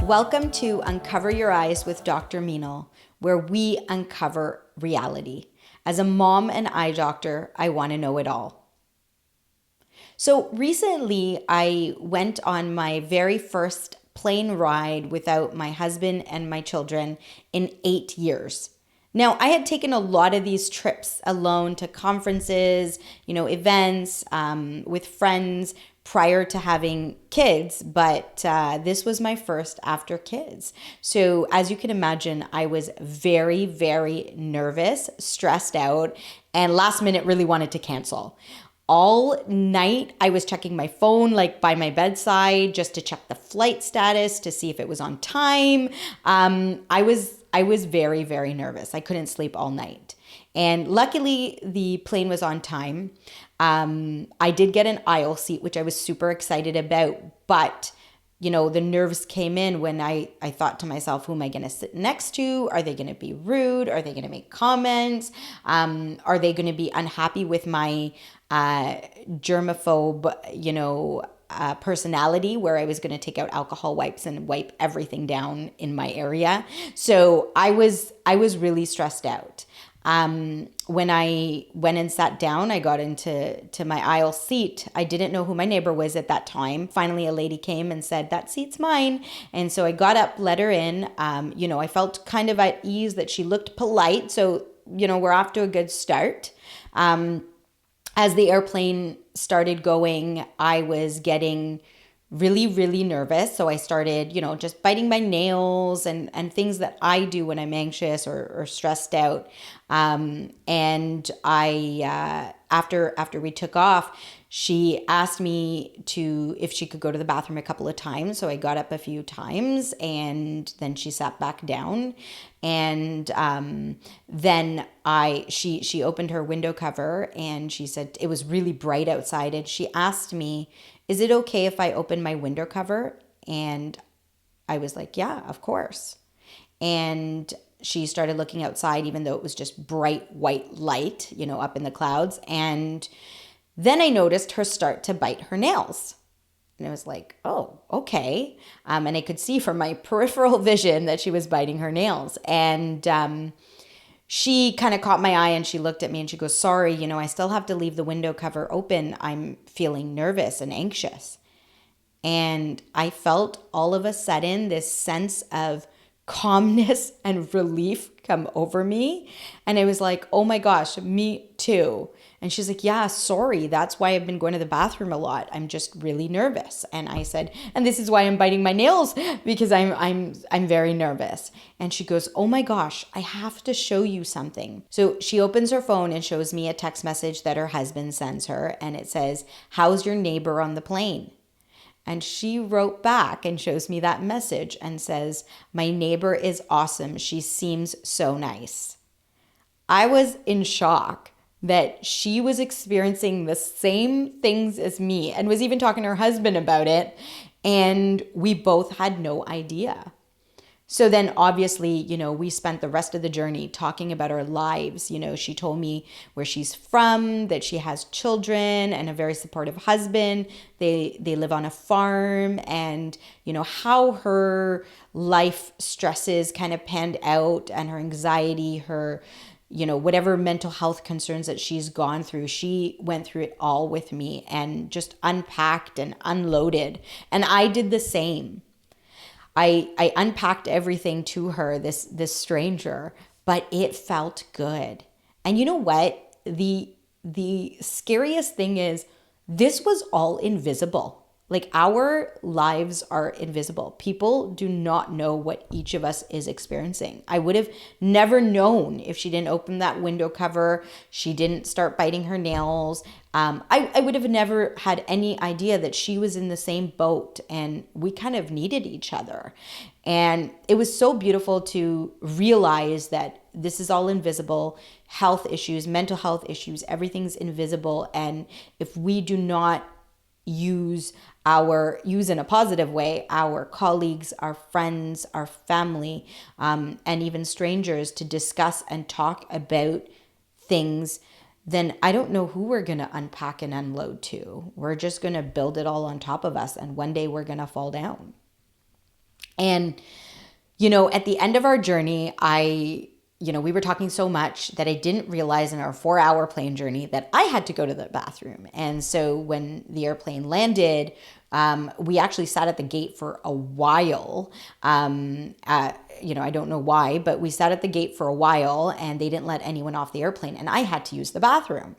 Welcome to Uncover Your Eyes with Dr. Meenal, where we uncover reality. As a mom and eye doctor, I want to know it all. So recently, I went on my very first plane ride without my husband and my children in 8 years. Now, I had taken a lot of these trips alone to conferences, events, with friends prior to having kids, but this was my first after kids. So as you can imagine, I was very, very nervous, stressed out, and last minute really wanted to cancel. All night, I was checking my phone, like by my bedside, just to check the flight status to see if it was on time. I was very, very nervous. I couldn't sleep all night. And luckily, the plane was on time. I did get an aisle seat, which I was super excited about. But, the nerves came in when I thought to myself, who am I going to sit next to? Are they going to be rude? Are they going to make comments? Are they going to be unhappy with my germaphobe, personality, where I was going to take out alcohol wipes and wipe everything down in my area? So I was really stressed out. When I went and sat down, I got into my aisle seat. I didn't know who my neighbor was at that time. Finally, a lady came and said, "That seat's mine." And so I got up, let her in. I felt kind of at ease that she looked polite. So, we're off to a good start. As the airplane started going, I was getting really, really nervous. So I started, just biting my nails and things that I do when I'm anxious or stressed out. And I, after we took off, she asked me if she could go to the bathroom a couple of times. So I got up a few times and then she sat back down. And then she opened her window cover and she said it was really bright outside. And she asked me, "Is it okay if I open my window cover?" And I was like, "Yeah, of course." And she started looking outside, even though it was just bright white light, up in the clouds. And then I noticed her start to bite her nails. And I was like, "Oh, okay." And I could see from my peripheral vision that she was biting her nails. And she kind of caught my eye and she looked at me and she goes, "Sorry, I still have to leave the window cover open. I'm feeling nervous and anxious." And I felt all of a sudden this sense of calmness and relief come over me. And I was like, "Oh my gosh, me too." And she's like, "Yeah, sorry. That's why I've been going to the bathroom a lot. I'm just really nervous." And I said, "And this is why I'm biting my nails, because I'm very nervous." And she goes, "Oh my gosh, I have to show you something." So she opens her phone and shows me a text message that her husband sends her. And it says, "How's your neighbor on the plane?" And she wrote back and shows me that message and says, "My neighbor is awesome. She seems so nice." I was in shock that she was experiencing the same things as me and was even talking to her husband about it. And we both had no idea. So then obviously, we spent the rest of the journey talking about our lives. She told me where she's from, that she has children and a very supportive husband. They live on a farm, and, how her life stresses kind of panned out, and her anxiety, her, whatever mental health concerns that she's gone through. She went through it all with me and just unpacked and unloaded. And I did the same. I unpacked everything to her, this stranger, but it felt good. And you know what? The scariest thing is this was all invisible. Like, our lives are invisible. People do not know what each of us is experiencing. I would have never known if she didn't open that window cover, she didn't start biting her nails. I would have never had any idea that she was in the same boat, and we kind of needed each other. And it was so beautiful to realize that this is all invisible. Health issues, mental health issues, everything's invisible. And if we do not use in a positive way, our colleagues, our friends, our family, and even strangers, to discuss and talk about things, then I don't know who we're going to unpack and unload to. We're just going to build it all on top of us, and one day we're going to fall down. And, at the end of our journey, we were talking so much that I didn't realize in our 4-hour plane journey that I had to go to the bathroom. And so when the airplane landed, we actually sat at the gate for a while. I don't know why, but we sat at the gate for a while and they didn't let anyone off the airplane and I had to use the bathroom.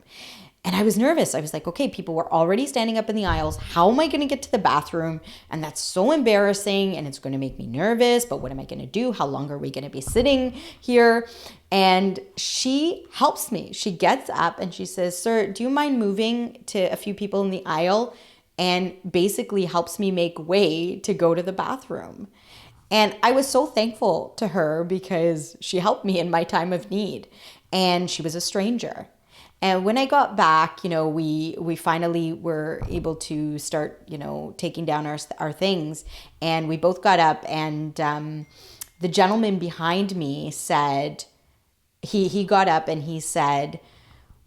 And I was nervous. I was like, okay, people were already standing up in the aisles. How am I going to get to the bathroom? And that's so embarrassing and it's going to make me nervous. But what am I going to do? How long are we going to be sitting here? And she helps me. She gets up and she says, sir, do you mind moving to a few people in the aisle? And basically helps me make way to go to the bathroom. And I was so thankful to her because she helped me in my time of need. And she was a stranger. And when I got back, we finally were able to start, taking down our things. And we both got up and the gentleman behind me said, he got up and he said,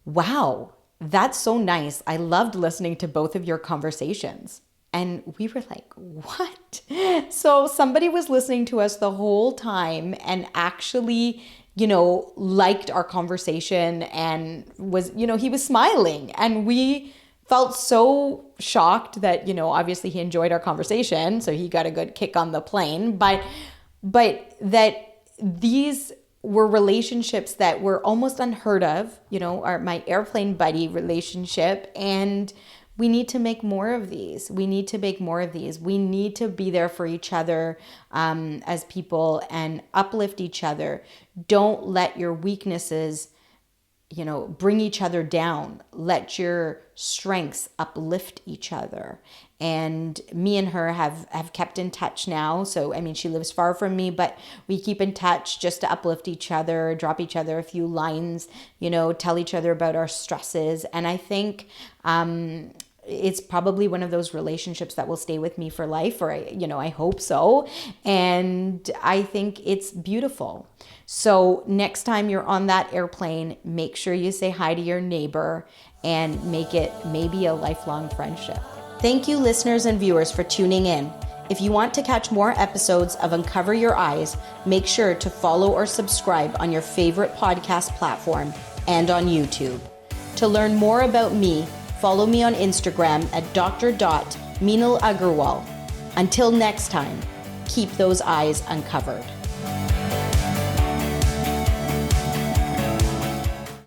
wow, that's so nice. I loved listening to both of your conversations. And we were like, what? So somebody was listening to us the whole time and actually liked our conversation and was, he was smiling. And we felt so shocked that, obviously he enjoyed our conversation. So he got a good kick on the plane. But that these were relationships that were almost unheard of, my airplane buddy relationship. And we need to make more of these. We need to be there for each other as people and uplift each other. Don't let your weaknesses, bring each other down. Let your strengths uplift each other. And me and her have kept in touch now. So, she lives far from me, but we keep in touch just to uplift each other, drop each other a few lines, tell each other about our stresses. And I think, it's probably one of those relationships that will stay with me for life, or I hope so. And I think it's beautiful. So next time you're on that airplane, make sure you say hi to your neighbor and make it maybe a lifelong friendship. Thank you, listeners and viewers, for tuning in. If you want to catch more episodes of Uncover Your Eyes, make sure to follow or subscribe on your favorite podcast platform and on YouTube. To learn more about me, follow me on Instagram at dr.Meenal Agarwal. Until next time, keep those eyes uncovered.